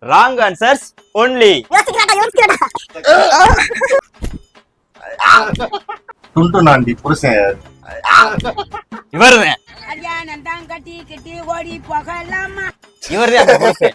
Wrong answers only. துண்டு நாண்டி புருஷன் இவர்தான் இவர்தான் அந்த புருஷன்.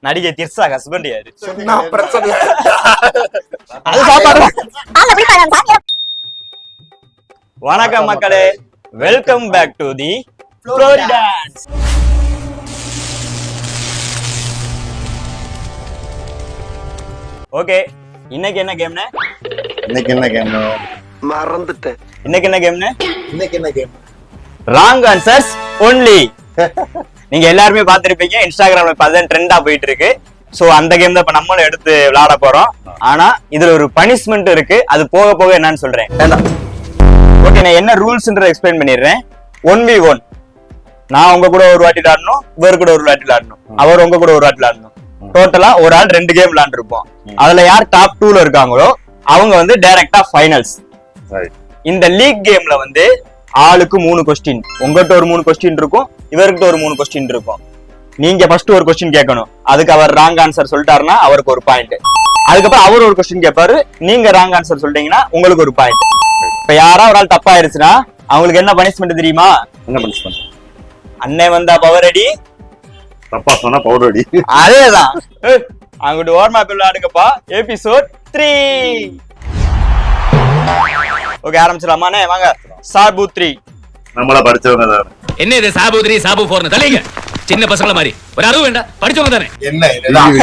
நடிகை திர்சா ஹஸ்பண்ட் யாரு? அது சாப்பாடு. வணக்கம் மக்களே, வெல்கம் பேக் டு தி ஃப்ளோரிடான்ஸ். ஓகே, இன்னைக்கு என்ன கேம்னு? இன்னைக்கு என்ன கேம் மறந்துட்டேன். இன்னைக்கு என்ன கேம்னு? இன்னைக்கு என்ன கேம்? Wrong answers only. நீங்க எல்லாருமே பாத்திருப்பீங்க, இன்ஸ்டாகிராம்ல பார்த்தா ட்ரெண்டா போயிட்டு இருக்கு. சோ அந்த கேம் தான் இப்ப நம்மளும் எடுத்து விளையாட போறோம். ஆனா இதுல ஒரு பனிஷ்மெண்ட் இருக்கு, அது போக போக என்னன்னு சொல்றேன். ஓகே, நான் என்ன ரூல்ஸ்ன்றத எக்ஸ்பிளைன் பண்ணிடுறேன். 1v1. நான் உங்க கூட ஒரு வாட்டி விளையாடணும், இவர் கூட ஒரு வாட்டி விளையாடணும், அவர் உங்க கூட ஒரு வாட்டி விளையாடணும். டோட்டலா ஒரு ஆள் 2 கேம் விளையாண்டுருப்போம். அதுல யார் டாப் 2ல இருக்காங்களோ அவங்க வந்து டைரக்டா ஃபைனல்ஸ். இந்த லீக் கேம்ல வந்து ஆளுக்கு 3 கொஸ்டின். உங்ககிட்ட ஒரு 3 கொஸ்டின் இருக்கும், இவர்கிட்ட ஒரு 3 கொஸ்டின் இருக்கும். நீங்க ஃபர்ஸ்ட் ஒரு கொஸ்டின் கேட்கணும், அதுக்கு அவர் ராங் ஆன்சர் சொல்லிட்டாருன்னா அவருக்கு ஒரு பாயிண்ட். அதுக்கப்புறம் அவர் ஒரு கொஸ்டின் கேட்பாரு, நீங்க ராங் ஆன்சர் சொல்லிட்டீங்கன்னா உங்களுக்கு ஒரு பாயிண்ட். இப்ப யாரா ஒரு ஆள் தப்பா ஆயிருச்சுன்னா அவங்களுக்கு என்ன பனிஷ்மெண்ட் தெரியுமா? என்ன பனிஷ்மெண்ட்? அண்ணே வந்தா பவர் அடி, தப்பா சொன்னா பவுடர் அடி. அதேதான். அங்கிட்டு ஓர்மா பில் ஆடுங்கப்பா. எபிசோட் 3. ஓகே, ஆரம்பிச்சிடலாமாண்ணே? வாங்க. சாபு 3 நம்மள படிச்சவங்க தான். என்ன இது சாபு 3 சாபு 4 தலைங்க சின்ன பசங்கள மாதிரி ஒரு அறிவு வேண்டாம், படிச்சவங்க தானே. என்ன இதுதான்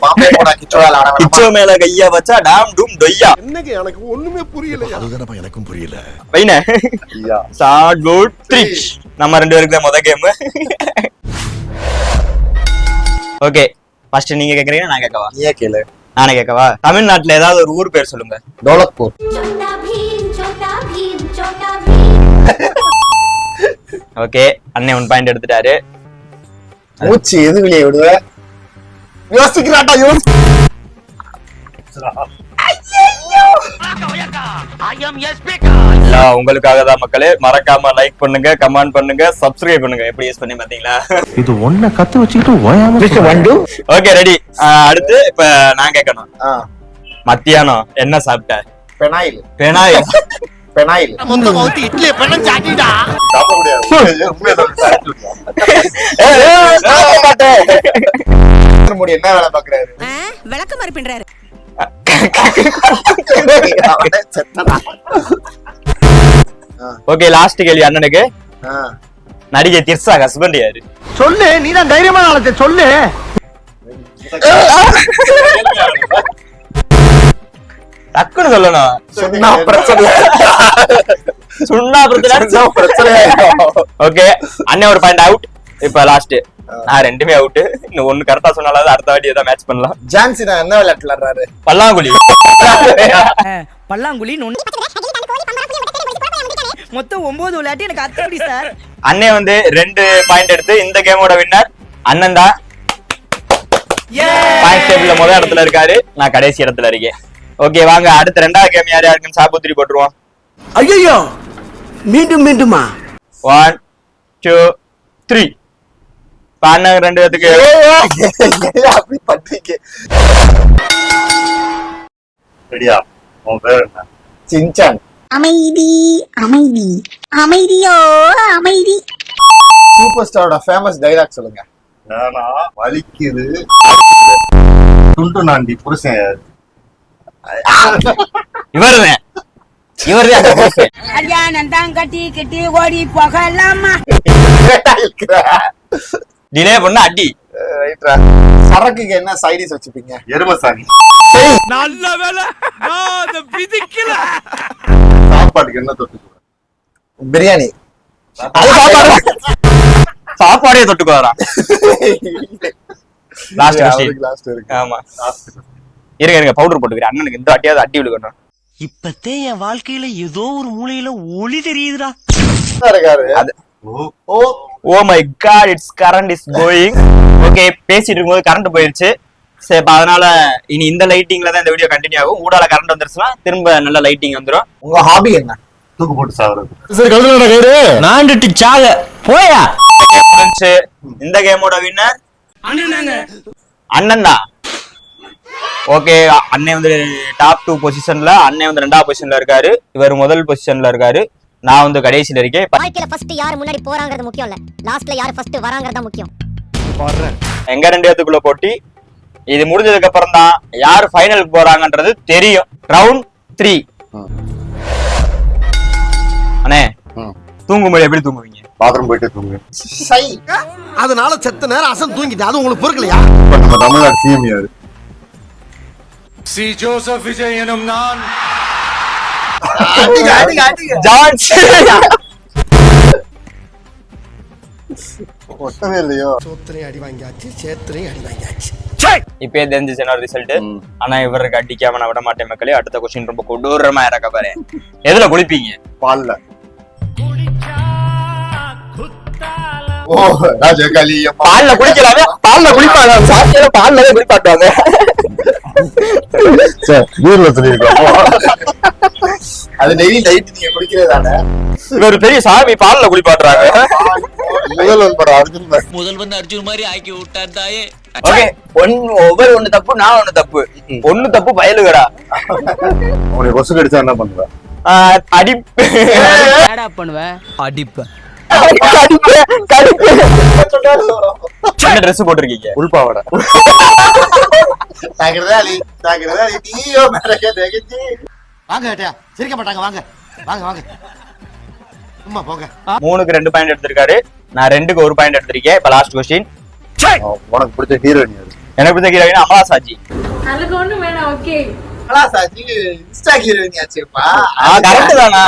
பாம்பே போடா கிச்சோல ஆட வேணாம். கிச்சோ மேல கையா வச்சா டாம் டூம் டொய்யா. என்னங்க எனக்கு ஒண்ணுமே புரியல. அதுதானப்பா எனக்கும் புரியல. பையனே, ஐயா சாபு 3 நம்ம 2 பேருக்கு தான் முத கேம். ஓகே, ஃபர்ஸ்ட் நீங்க கேக்குறீங்க, நான் கேட்கவா? நீயே கேளு. நானே கேட்கவா? தமிழ்நாட்டுல ஏதாவது ஒரு ஊர் பேர் சொல்லுங்க. தௌலத்பூர். ஓகே, அண்ணே 1 பாயிண்ட் எடுத்துட்டாரு. மூச்சு எது வெளியே விடுவ? யோசிக்கிறாட்டா யோசி. உங்களுக்காக தான் மக்களே. மறக்காம லைக் பண்ணுங்க, கமெண்ட் பண்ணுங்க, சப்ஸ்கிரைப் பண்ணுங்க. எப்படி யூஸ் பண்ணி பாத்தீங்களா? இது ஒண்ண கத்து வச்சுக்கிட்டு ஓயாம. Okay, ready. அடுத்து இப்ப நான் கேட்கணும். மத்தியானம் என்ன சாப்பிட்ட? பெனாயில். பெனாயில். பெனாயில். மொத்த மௌத்தி இட்லி பண்ண சாட்டிடா. சாப்பிட முடியாது. உண்மையை சொல்லிட்டு முடி என்ன வேலை பாக்குறாரு? விளக்க மாதிரி பண்றாரு. ஓகே, லாஸ்ட் கேள்வி அண்ணனுக்கு. நடிகை திர்சா ஹஸ்பண்ட் யாரு? சொல்லு, நீதான் தைரியமான ஆளத்தை சொல்லு. டக்குன்னு சொல்லணும். சொன்னா பிரச்சனை. சுண்ணா பிரச்சனை. ஓகே, அண்ணன் ஒரு பாயிண்ட் அவுட். இப்ப லாஸ்ட் நான் 2மே அவுட். இன்னும் 1 கரெக்டா சொன்னாலும் அடுத்த வாட்டி ஏதாவது மேட்ச் பண்ணலாம். ஜான்சி நான் என்ன விளையாட்டு விளையாடுறாரு? பல்லாங்குழி. பல்லாங்குழி மொத்தம் 9 விளையாட்டு எனக்கு அத்தடி சார். அண்ணே வந்து 2 பாயிண்ட் எடுத்து இந்த கேமோட வின்னர் அண்ணன் தான். பாயிண்ட் டேபிள்ல முதல் இடத்துல இருக்காரு, நான் கடைசி இடத்துல இருக்கேன். ஓகே, வாங்க அடுத்த 2வது கேம் யார் யாருக்குன்னு சாபு 3 போட்டுருவோம். ஐயோ, மீண்டும் மீண்டுமா? 1 2 3. அண்ணன் 2 பேத்துக்கு அப்படி பண்றீங்க. ரெடியா? உன் பேர் என்ன? சின்சான். அமைதி அமைதி அமைதியோ அமைதி. சூப்பர் ஸ்டாரோட ஃபேமஸ் டைலாக் சொல்லுங்க. நானா வலிக்குது. துண்டு நாண்டி புருஷன் யாரு? இவர்தான் அந்த புருஷன். கல்யாணம் கட்டி கட்டி ஓடி போகலாமா? டிலே பண்ண அடி. ரைட்ரா. சரக்குக்கு என்ன சைடிஸ் வச்சுப்பீங்க? எருமசாணி. நல்ல வேளை நான் அத பிதிக்கல. சாப்பாடுக்கு என்ன தொட்டுக்குவ? பிரியாணி. அது சாப்பாடே தொட்டுக்கு வரான். Last question. லாஸ்ட் இருக்கு. ஆமா, இருங்க பவுடர் போட்டுக்கிறேன். அண்ணனுக்கு இந்த வாட்டியாவது அடி விழுகணும். இப்பத்தே என் வாழ்க்கையில ஏதோ ஒரு மூலையில ஒளி தெரியுதுடா. இருக்காரு அது. Oh oh my God, it's current is going. Okay, பேசிட்டு இருக்கும்போது கரண்ட் போயிருச்சு. சரி, அதனால இனி இந்த லைட்டிங்ல தான் இந்த வீடியோ கண்டினியூ ஆகும். ஊடால கரண்ட் வந்துருச்சுன்னா திரும்ப நல்ல லைட்டிங் வந்துடும். உங்க ஹாபி என்ன? தூக்கு போட்டு சாகுறது. சரி கழுதுடா கயிறு. நாண்டுட்டு சாக போயா. முடிஞ்சு. இந்த கேமோட வின்னர் அண்ணன் தான். ஓகே, அண்ணன் வந்து டாப் 2 பொசிஷன்ல, அண்ணன் வந்து 2வது பொசிஷன்ல இருக்காரு, இவர் முதல் பொசிஷன்ல இருக்காரு, நான் வந்து கடைசியில இருக்கேன். வாழ்க்கையில ஃபர்ஸ்ட் யார் முன்னாடி போறாங்கிறது முக்கியம் இல்ல, லாஸ்ட்ல யார் ஃபர்ஸ்ட் வராங்கிறது தான் முக்கியம். எங்க 2 பேத்துக்குள்ள போட்டி. இது முடிஞ்சதுக்கு அப்புறம் தான் யார் ஃபைனலுக்கு போறாங்கன்றது தெரியும். ரவுண்ட் 3. அண்ணே, தூங்கும்போது எப்படி தூங்குவீங்க? பாத்ரூம் போயிட்டு தூங்கு. அதனால செத்த நேரம் அசன் தூங்கிட்டு அது உங்களுக்கு பொறுக்கலையா? இப்ப நம்ம தமிழ்நாடு சிஎம் யாரு? சி ஜோசப் விஜய் எனும் நான். ஒட்டவே இல்லையோ. சோத்திரை அடி வாங்கியாச்சு, சேத்திரை அடி வாங்கியாச்சு. இப்பயே தெரிஞ்சிச்சு என்ன ரிசல்ட். ஆனா இவருக்கு அடிக்காம நான் விட மாட்டேன் மக்களே. அடுத்த கொஸ்டின் ரொம்ப கொடூரமா இறக்க பாரு. எதுல குளிப்பீங்க? பால்ல. ஓ ராஜகாலிய பால்ல குளிக்கலாமே. பால்ல குளிப்பாங்க, சாப்பிட்டு பால்ல குளிப்பாட்டுவாங்க. சரி ஊர்ல சொல்லிருக்கோம். அது டெய்லி நைட் நீங்க குடிக்கிறதானே? இவர் பெரிய சாமி, பால்ல குளிப்பாட்டுறாங்க. முதல்வன் படம் அர்ஜுன் தான். முதல் அர்ஜுன் மாதிரி ஆக்கி விட்டார் தாயே. ஓகே, ஒண்ணு தப்பு, நான் ஒண்ணு தப்பு. ஒண்ணு தப்பு பயலுகடா. உனக்கு கொசு கடிச்சா என்ன பண்ணுவ? அடிப்பு. என்னடா பண்ணுவேன்? அடிப்ப என்ன ட்ரெஸ் போட்டிருக்கீங்க? உள்பாவடை. தாக்குறதாலி தாக்குறதாலி நீயோ மேலக்கே தேகிச்சி. வாங்க ஏட்டா, சிரிக்க மாட்டாங்க. வாங்க வாங்க வாங்க, சும்மா போங்க. 3க்கு 2 பாயிண்ட் எடுத்திருக்காரு, நான் 2க்கு 1 பாயிண்ட் எடுத்திருக்கேன். இப்ப லாஸ்ட் கொஸ்டின். உனக்கு பிடிச்ச ஹீரோயின் யாரு? எனக்கு பிடிச்ச ஹீரோயின் அமலா சாஜி. அதுக்கு ஒண்ணும் வேணாம். ஓகே, கலாசாஜி இன்ஸ்டா ஹீரோயின் ஆச்சுப்பா. கரெக்ட் தானா?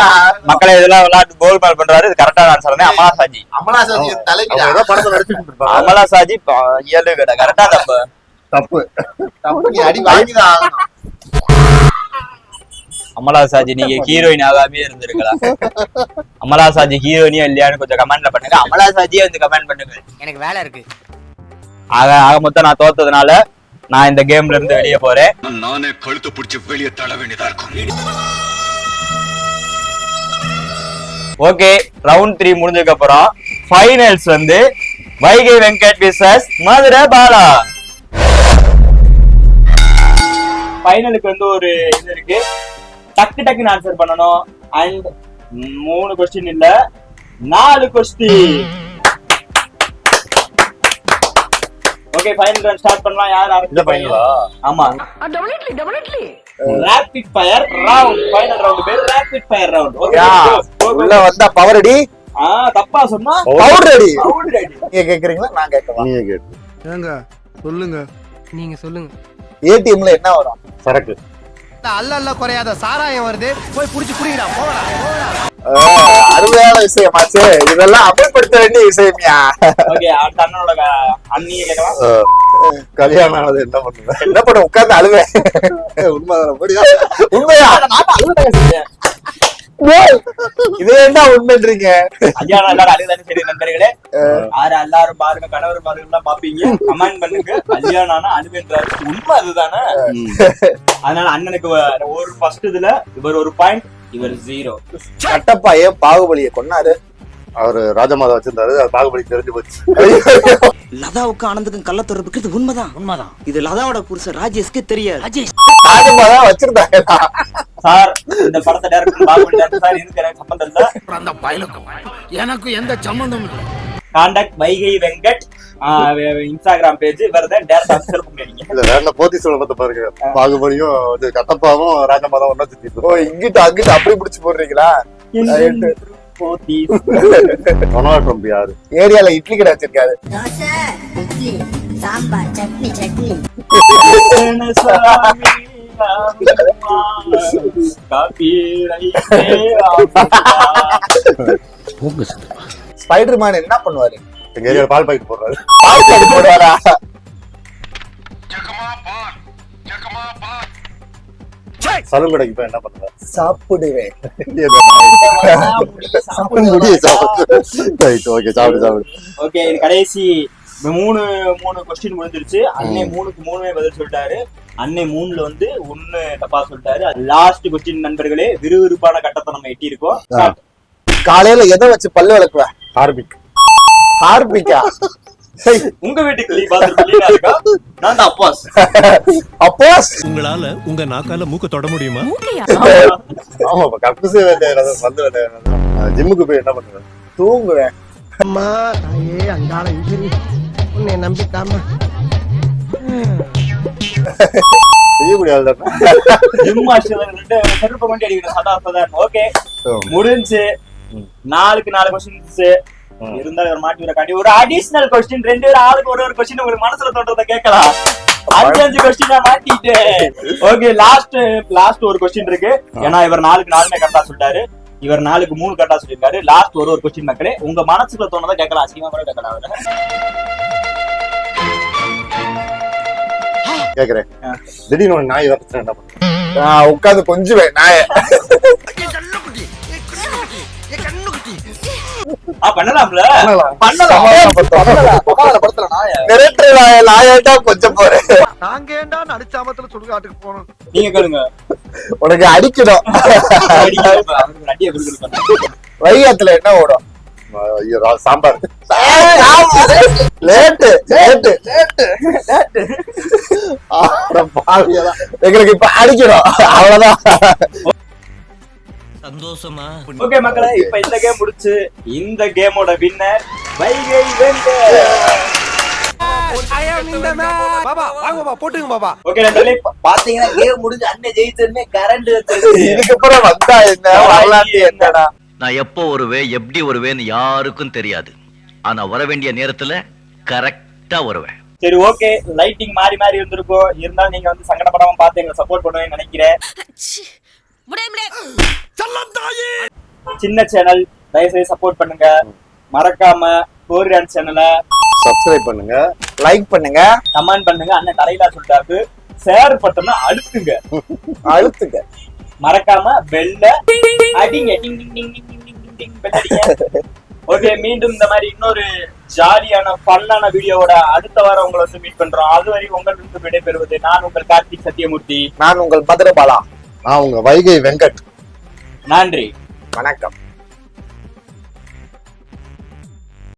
மக்களை இதெல்லாம் விளையாட்டு கோல் மேல் பண்றாரு. இது கரெக்டான ஆன்சர் தான். அமலா சாஜி. அமலாசாஜி தலைவிடா. ஏதோ படத்துல நடிச்சிட்டு இருப்பாங்க. அமலா சாஜி இயலுகடா. கரெக்டா தப்பு? தப்பு. தப்பு, நீ அடி வாங்கிதான் ஆகணும். அமலா சாஜி நீங்க ஹீரோயின் ஆகாமே இருந்திருக்கலாம். அமலா சாஜி ஹீரோயினியா இல்லையான்னு கொஞ்சம் கமெண்ட்ல பண்ணுங்க. அமலா சாஜியே வந்து கமெண்ட் பண்ணுங்க. எனக்கு வேலை இருக்கு. ஆக மொத்தம் நான் தோத்ததுனால நான் இந்த கேம்ல இருந்து வெளியே போறேன். நானே கழுத்து பிடிச்சி வெளியே தள்ள வேண்டியதா இருக்கும். ஓகே, ரவுண்ட் 3 முடிஞ்சதுக்கு அப்புறம் ஃபைனல்ஸ் வந்து வைகை வெங்கட் விசஸ் மதுரை பாலா. ஃபைனலுக்கு வந்து ஒரு இது இருக்கு, டக்கு டக்குன்னு ஆன்சர் பண்ணணும். அண்ட் 3 கொஸ்டின் இல்ல 4 question. Okay, final round start பண்ணலாம். யார் ஆரம்பிக்கிறீங்க? ஆமா, definitely rapid fire round. Final round பேர் ரேபிட் ஃபயர் ரவுண்ட். ஓகே, உள்ள வந்தா பவர் அடி. தப்பா சொன்னா பவுடர் அடி. பவுடர் அடி. நீங்க கேக்குறீங்களா நான் கேட்கவா? நீங்க கேட்டு. ஏங்க சொல்லுங்க. நீங்க சொல்லுங்க. ஏடிஎம்ல என்ன வரும்? சரக்கு. அல்ல அல்ல குறையாத சாராயம் வருது, போய் புடிச்சு குடிங்கடா போடா. அருமையான விஷயமாச்சு. இதெல்லாம் அமல்படுத்த வேண்டிய விஷயம்யா. ஓகே, அடுத்த அண்ணனோட அண்ணியை கேட்கலாம். கல்யாணம் ஆனது என்ன பண்ணுவேன்? என்ன பண்ண உட்கார்ந்து அழுவேன். உண்மைதான். அப்படியா? உண்மையா? இது என்ன உண்மைன்றீங்க? கல்யாணம் எல்லாரும் அழுதானே சரி நண்பர்களே. எல்லாரும் பாருங்க, கணவர் பாருங்க எல்லாம் பாப்பீங்க, கமெண்ட் பண்ணுங்க. கல்யாணம் ஆனா அழுவேன்றாரு, உண்மை அதுதானே? அதனால அண்ணனுக்கு ஒரு ஃபர்ஸ்ட் இதுல இவர் 1 பாயிண்ட், இவர் 0. கட்டப்பா ஏன் பாகுபலியை கொன்னாரு? அவரு ராஜமாதா வச்சிருந்தாரு, அது பாகுபலி தெரிஞ்சு போச்சு. லதாவுக்கு ஆனந்துக்கும் கள்ள தொடர்புக்கு இது உண்மைதான். இது லதாவோட புருஷன் ராஜேஷ்க்கு தெரியாது. ராஜமாதா வச்சிருந்தாங்க. சார், இந்த படத்தை டைரக்டர் பாகுபலி டைரக்டர் சார், இதுக்கு எனக்கு சம்பந்தம் இல்ல. அந்த பயலுக்கும் எனக்கு எந்த சம்பந்தமும் இல்லை. Contact Vaigai Venkat Instagram page. இவர் தான் டைரக்ட் ஆஃபீஸர் பண்ணிருக்கீங்க. இல்ல வேற போத்தி சொல்ல பார்த்து பாருங்க. பாகுபலியும் கட்டப்பாவும் ராஜமாதாவும் ஒண்ணா சுத்திட்டு. ஓ, இங்கிட்ட அங்கிட்ட அப்படி பிடிச்சு போடுறீங்களா? டொனால்ட் ட்ரம்ப் யாரு? ஏரியால இட்லி கடை வச்சிருக்காரு. தோசை, இட்லி, சாம்பார், சட்னி. ஸ்பைடர்மேன் என்ன பண்ணுவாரு? எங்க ஏரியால பால் பாக்கெட் போடுறாரு. பால் பாக்கெட் போடுவாரா? சலூன் கடைக்கு போய் என்ன பண்ணுவேன்? சாப்பிடுவேன். ஓகே, சாப்பிடு. ஓகே, இது கடைசி மூணு கொஸ்டின் முடிஞ்சிருச்சு. அன்னை 3க்கு 3மே பதில் சொல்லிட்டாரு. அன்னை 3ல வந்து 1 தப்பா சொல்லிட்டாரு. லாஸ்ட் கொஸ்டின் நண்பர்களே, விறுவிறுப்பான கட்டத்தை நம்ம எட்டி இருக்கோம். காலையில எதை வச்சு பல்லு விளக்குவேன்? ஹார்பிக்கா? உங்க வீட்டுக்கு கிளி பாத்து கிளீனா இருக்கா? நான் தான் அப்பாஸ். அப்பாஸ் உங்களால உங்க நாக்கால மூக்க தொட முடியுமா? ஆமா, கப்புசே வேண்டிய வந்து ஜிம்முக்கு போய் என்ன பண்ணுவேன்? தூங்குவேன். அம்மா தாயே அங்காள இங்கிரி உன்னை நம்பிட்டாமா செய்ய முடியாது. ஜிம் மாஸ்டர் 2 செருப்பு கொண்டு அடிக்கணும். சதாசதான். ஓகே, முடிஞ்சு 4க்கு 4 கொஸ்டின்ஸ் இருந்தாலும் ஒரு மாட்டி காட்டி ஒரு அடிஷனல் கொஸ்டின் 2 பேர் ஆளுக்கு ஒரு கொஸ்டின் உங்களுக்கு மனசுல தோன்றதை கேட்கலாம். 5 கொஸ்டினா மாட்டிட்டு. ஓகே, லாஸ்ட் ஒரு கொஸ்டின் இருக்கு. ஏன்னா இவர் 4க்கு 4மே கரெக்டா சொல்லிட்டாரு. இவர் 4க்கு 3 கரெக்டா சொல்லிருக்காரு. லாஸ்ட் ஒரு கொஸ்டின் மக்களே, உங்க மனசுல தோன்றதை கேட்கலாம். அசிங்கமா கூட கேட்கலாம். கேக்குறேன். திடீர்னு நாய் வரச்சு என்ன பண்ணுவேன்? உட்காந்து கொஞ்சுவேன் நாய. பண்ணலாம்ல? நாயாட்டா கொஞ்சம் போறேன். நாங்க ஏண்டா நடிச்சாமத்துல சுடுகாட்டுக்கு போனோம். நீங்க கேளுங்க. உனக்கு அடிக்கணும். வைகத்துல என்ன ஓடும்? சாம்பார். எங்களுக்கு இப்ப அடிக்கணும், அவ்வளவுதான். சந்தோஷமா? ஓகே மக்களே, இப்ப இந்த கேம் முடிச்சு இந்த கேமோட வின்னர் வைகை வெங்கட். ஓகே நண்பர்களே, பாத்தீங்கன்னா கேம் முடிஞ்சு அண்ணன் ஜெயிச்சதுமே கரண்ட் இதுக்கப்புறம் வந்தா என்ன வரலாற்று என்னடா? நான் எப்போ வருவேன், எப்படி வருவேன்னு யாருக்கும் தெரியாது. ஆனா வர வேண்டிய நேரத்துல கரெக்டா வருவேன். சரி, ஓகே, லைட்டிங் மாறி மாறி இருந்திருக்கும். இருந்தாலும் நீங்க வந்து சங்கடப்படாம பார்த்து எங்களை சப்போர்ட் பண்ணுவேன்னு நினைக்கிறேன். சின்ன சேனல், தயவுசெய்து சப்போர்ட் பண்ணுங்க. மறக்காம கோரியான் சேனலை சப்ஸ்கிரைப் பண்ணுங்க, லைக் பண்ணுங்க, கமெண்ட் பண்ணுங்க. அண்ணன் தலையில சொல்லிட்டாரு, ஷேர் பட்டனை அழுத்துங்க. மறக்காம பெல்ல அடிங்க. ஓகே, மீண்டும் இந்த மாதிரி இன்னொரு ஜாலியான ஃபன்னான வீடியோவோட அடுத்த வாரம் உங்களை வந்து மீட் பண்றோம். அதுவரை உங்களுக்கு விடைபெறுவது நான் உங்கள் கார்த்திக் சத்தியமூர்த்தி. நான் உங்கள் மதுரை பாலா. நான் உங்க வைகை வெங்கட். நன்றி, வணக்கம்.